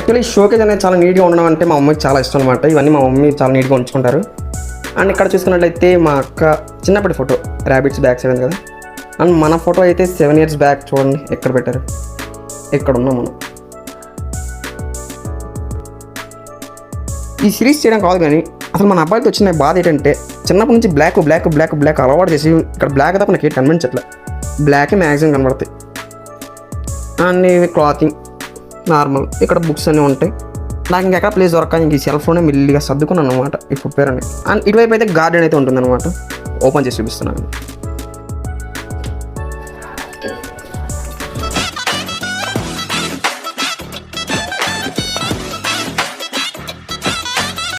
Actually showcase అనేది చాలా నీట్గా ఉండడం అంటే మా మమ్మీకి చాలా ఇష్టం అనమాట. ఇవన్నీ మా మమ్మీ చాలా నీట్గా ఉంచుకుంటారు. అండ్ ఇక్కడ చూసుకున్నట్లయితే మా అక్క చిన్నప్పటి ఫోటో, ర్యాబిట్స్ బ్యాక్ సైడ్ ఉంది కదా. అండ్ మన ఫోటో అయితే 7 years బ్యాక్ చూడండి ఎక్కడ పెట్టారు, ఎక్కడ ఉన్నాం మనం. ఈ సిరీస్ చేయడం కాదు కానీ అసలు మన అబ్బాయితో వచ్చిన బాధ ఏంటంటే చిన్నప్పటి నుంచి బ్లాక్ బ్లాక్ బ్లాక్ బ్లాక్ అలవాటు చేసి ఇక్కడ బ్లాక్ తప్ప నాకు కనిపించట్లే, బ్లాకే మ్యాక్సిమం కనబడతాయి. అన్నీ క్లాతింగ్ నార్మల్, ఇక్కడ బుక్స్ అన్నీ ఉంటాయి. నాకు ఇంకెక్కడ ప్లేస్ దొరక ఇంక ఈ సెల్ ఫోనే మెల్లిగా సర్దుకున్నాను అనమాట ఈ ఫుట్వేర్ అని. అండ్ ఇటువైపు అయితే గార్డెన్ అయితే ఉంటుందన్నమాట. ఓపెన్ చేసి చూపిస్తున్నాను.